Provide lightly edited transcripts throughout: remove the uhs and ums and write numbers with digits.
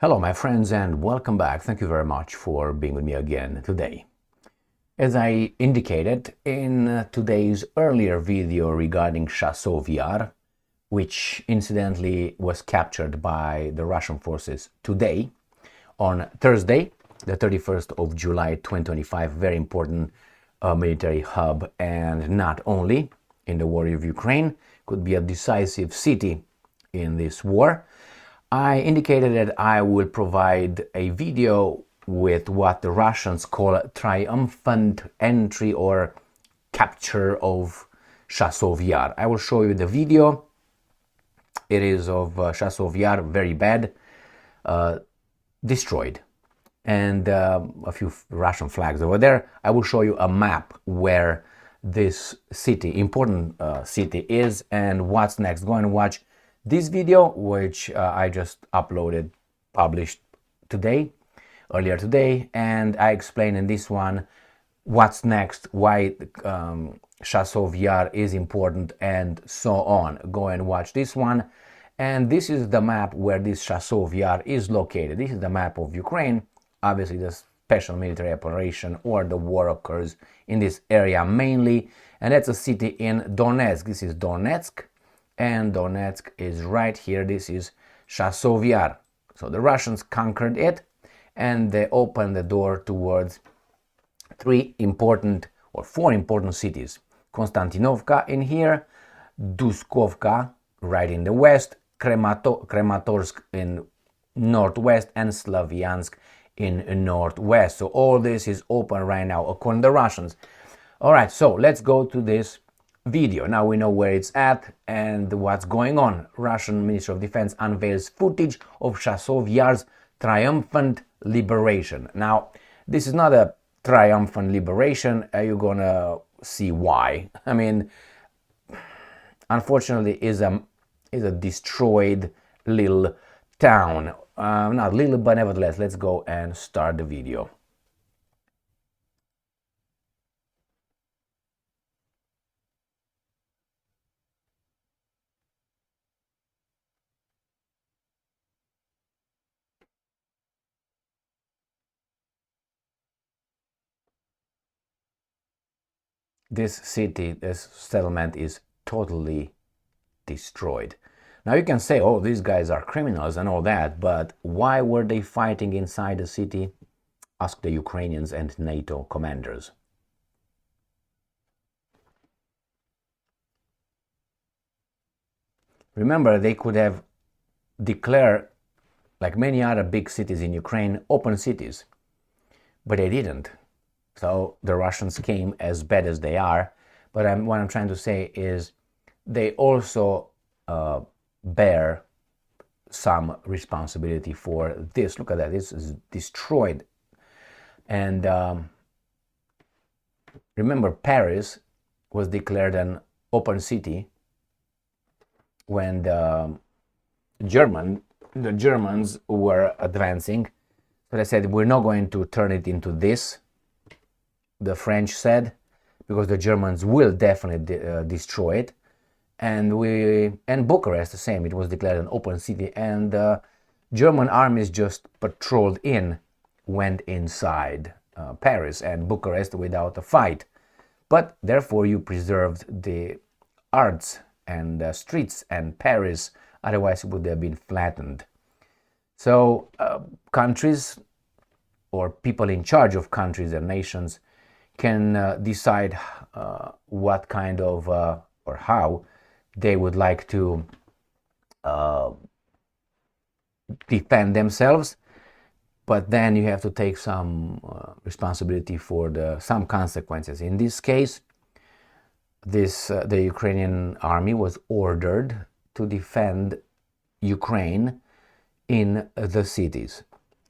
Hello, my friends, and welcome back. Thank you very much for being with me again today. As I indicated in today's earlier video regarding Chasov Yar, which incidentally was captured by the Russian forces today, on Thursday, the 31st of July 2025, very important military hub, and not only in the war of Ukraine, could be a decisive city in this war. I indicated that I will provide a video with what the Russians call triumphant entry or capture of Chasov Yar. I will show you the video. It is of Chasov Yar, very bad, destroyed, and a few Russian flags over there. I will show you a map where this city, important city is, and what's next. Go and watch this video, which I just published earlier today, and I explain in this one what's next, why Chasov Yar is important, and so on. Go and watch this one. And this is the map where this Chasov Yar is located. This is the map of Ukraine. Obviously, the special military operation or the war occurs in this area mainly, and that's a city in Donetsk. This is Donetsk, and Donetsk is right here. This is Chasov Yar. So the Russians conquered it, and they opened the door towards four important cities. Konstantinovka in here, Duskovka right in the west, Krematorsk in northwest, and Slavyansk in northwest. So all this is open right now according to the Russians. All right, so let's go to this video. Now we know where it's at and what's going on. Russian Ministry of Defense unveils footage of Chasov Yar's triumphant liberation. Now, this is not a triumphant liberation. You're gonna see why. I mean, unfortunately, is a destroyed little town. Not little, but nevertheless, let's go and start the video. This city, this settlement is totally destroyed. Now you can say, oh, these guys are criminals and all that, but why were they fighting inside the city? Ask the Ukrainians and NATO commanders. Remember, they could have declared, like many other big cities in Ukraine, open cities, but they didn't. So the Russians came, as bad as they are, but what I'm trying to say is they also bear some responsibility for this. Look at that, this is destroyed. And remember, Paris was declared an open city when the Germans were advancing. So they said, we're not going to turn it into this, the French said, because the Germans will definitely destroy it. And Bucharest the same, it was declared an open city, and German armies just patrolled went inside Paris and Bucharest without a fight. But therefore you preserved the arts and streets and Paris, otherwise it would have been flattened. So countries or people in charge of countries and nations can decide what kind of or how they would like to defend themselves, but then you have to take some responsibility for some consequences. In this case, the Ukrainian army was ordered to defend Ukraine in the cities,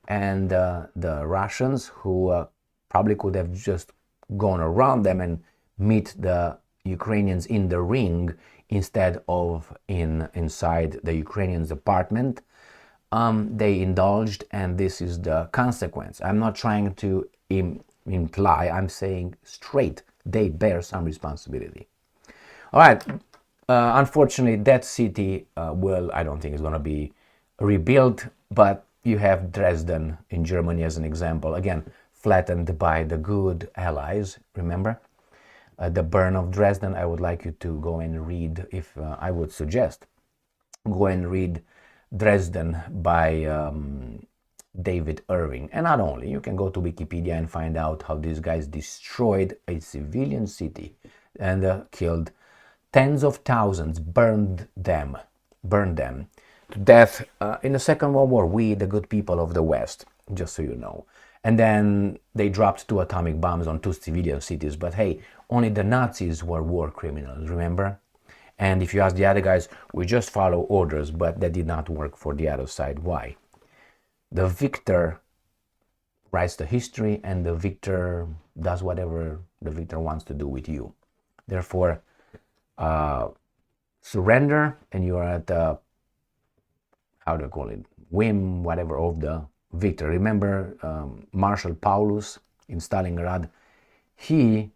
and the Russians, who probably could have just gone around them and meet the Ukrainians in the ring instead of inside the Ukrainians' apartment, they indulged, and this is the consequence. I'm not trying to imply, I'm saying straight, they bear some responsibility. All right, unfortunately, that city I don't think is going to be rebuilt, but you have Dresden in Germany as an example, again, flattened by the good allies, remember? The burn of Dresden, I would like you to go and read, if I would suggest, go and read Dresden by David Irving. And not only, you can go to Wikipedia and find out how these guys destroyed a civilian city and killed tens of thousands, burned them to death in the Second World War, we, the good people of the West, just so you know. And then they dropped 2 atomic bombs on 2 civilian cities, but hey, only the Nazis were war criminals, remember? And if you ask the other guys, we just follow orders, but that did not work for the other side. Why? The victor writes the history, and the victor does whatever the victor wants to do with you. Therefore, surrender, and you are at the, how do you call it, whim, whatever, of the victor. Remember Marshal Paulus in Stalingrad? He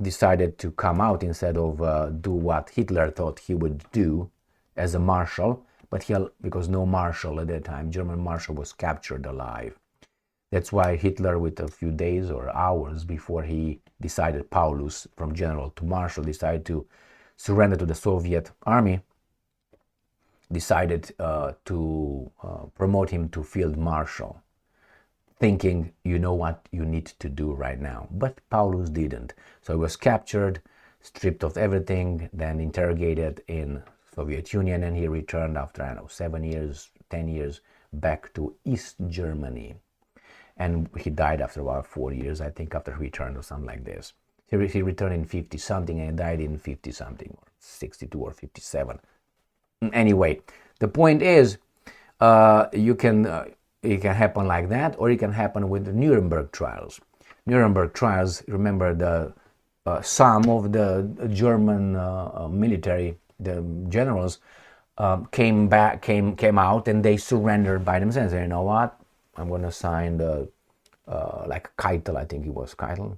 decided to come out instead of do what Hitler thought he would do as a marshal, but because no marshal at that time, German marshal, was captured alive. That's why Hitler, with a few days or hours before he decided, Paulus, from general to marshal, decided to surrender to the Soviet army, decided to promote him to field marshal, thinking, you know what you need to do right now. But Paulus didn't. So he was captured, stripped of everything, then interrogated in Soviet Union, and he returned after, I don't know, 7 years, 10 years, back to East Germany. And he died after about 4 years, I think, after he returned or something like this. He returned in 50-something and died in 50-something, or 62 or 57. Anyway, the point is, it can happen like that, or it can happen with the Nuremberg trials. Nuremberg trials, remember, the some of the German military, the generals, came out, and they surrendered by themselves. You know what? I'm going to sign the like Keitel, I think it was Keitel.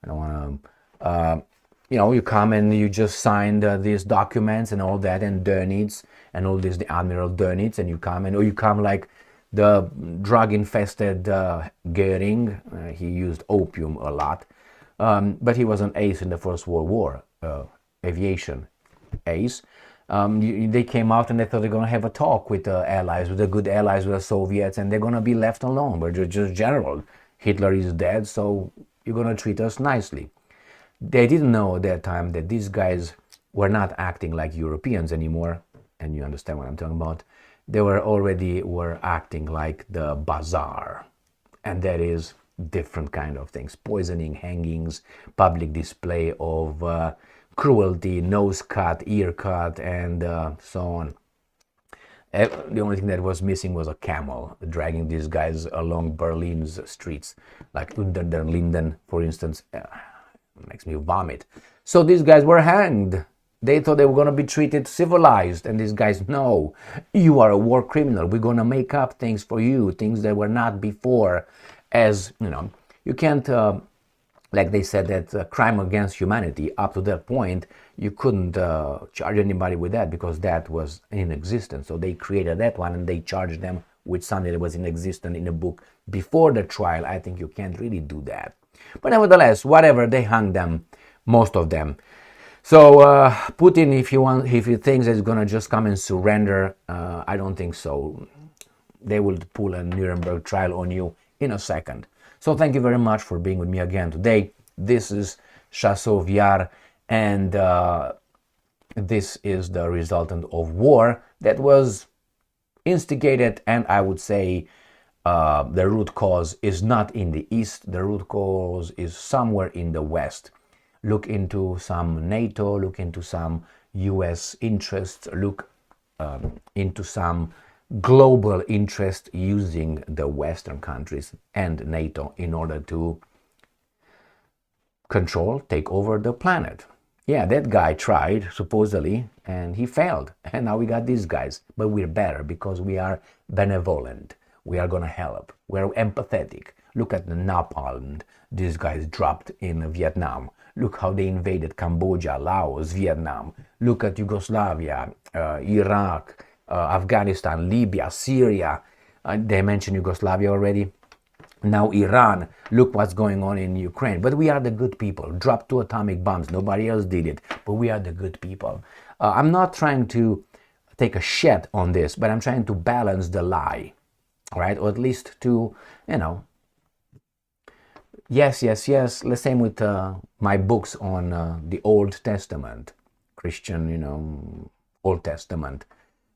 I don't want to. You come and you just signed these documents and all that, and Dönitz and all this, the Admiral Dönitz, and you come like the drug-infested Goering. He used opium a lot, but he was an ace in the First World War, aviation ace. They came out and they thought they're going to have a talk with the allies, with the good allies, with the Soviets, and they're going to be left alone. We're just general. Hitler is dead, so you're going to treat us nicely. They didn't know at that time that these guys were not acting like Europeans anymore, and you understand what I'm talking about. They were acting like the bazaar, and that is different kind of things: poisoning, hangings, public display of cruelty, nose cut, ear cut, and so on. The only thing that was missing was a camel dragging these guys along Berlin's streets, like Unter den Linden, for instance. Makes me vomit. So these guys were hanged. They thought they were going to be treated civilized, and these guys, no, you are a war criminal. We're going to make up things for you, things that were not before. As you know, you can't, like they said, that crime against humanity, up to that point, you couldn't charge anybody with that because that was in existence. So they created that one, and they charged them with something that was in existence in a book before the trial. I think you can't really do that. But nevertheless, whatever, they hung them, most of them. So Putin, if he thinks he's gonna just come and surrender, I don't think so. They will pull a Nuremberg trial on you in a second. So thank you very much for being with me again today. This is Chasov Yar, and this is the resultant of war that was instigated, and I would say the root cause is not in the East. The root cause is somewhere in the West. Look into some NATO, look into some US interests, look into some global interest using the Western countries and NATO in order to control, take over the planet. Yeah, that guy tried, supposedly, and he failed. And now we got these guys. But we're better because we are benevolent. We are going to help. We're empathetic. Look at the napalm these guys dropped in Vietnam. Look how they invaded Cambodia, Laos, Vietnam. Look at Yugoslavia, Iraq, Afghanistan, Libya, Syria. They mentioned Yugoslavia already. Now Iran, look what's going on in Ukraine. But we are the good people. Dropped 2 atomic bombs. Nobody else did it. But we are the good people. I'm not trying to take a shit on this, but I'm trying to balance the lie, right? Or at least to, yes. Let's say with my books on the Old Testament, Christian, Old Testament,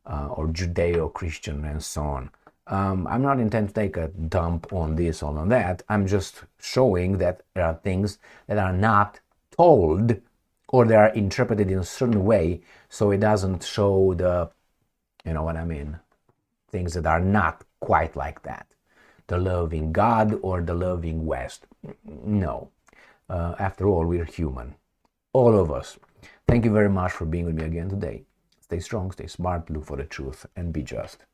or Judeo-Christian and so on. I'm not intending to take a dump on this or on that. I'm just showing that there are things that are not told or they are interpreted in a certain way, so it doesn't show the, what I mean, things that are not quite like that. The loving God or the loving West. No. After all, we're human. All of us. Thank you very much for being with me again today. Stay strong, stay smart, look for the truth, and be just.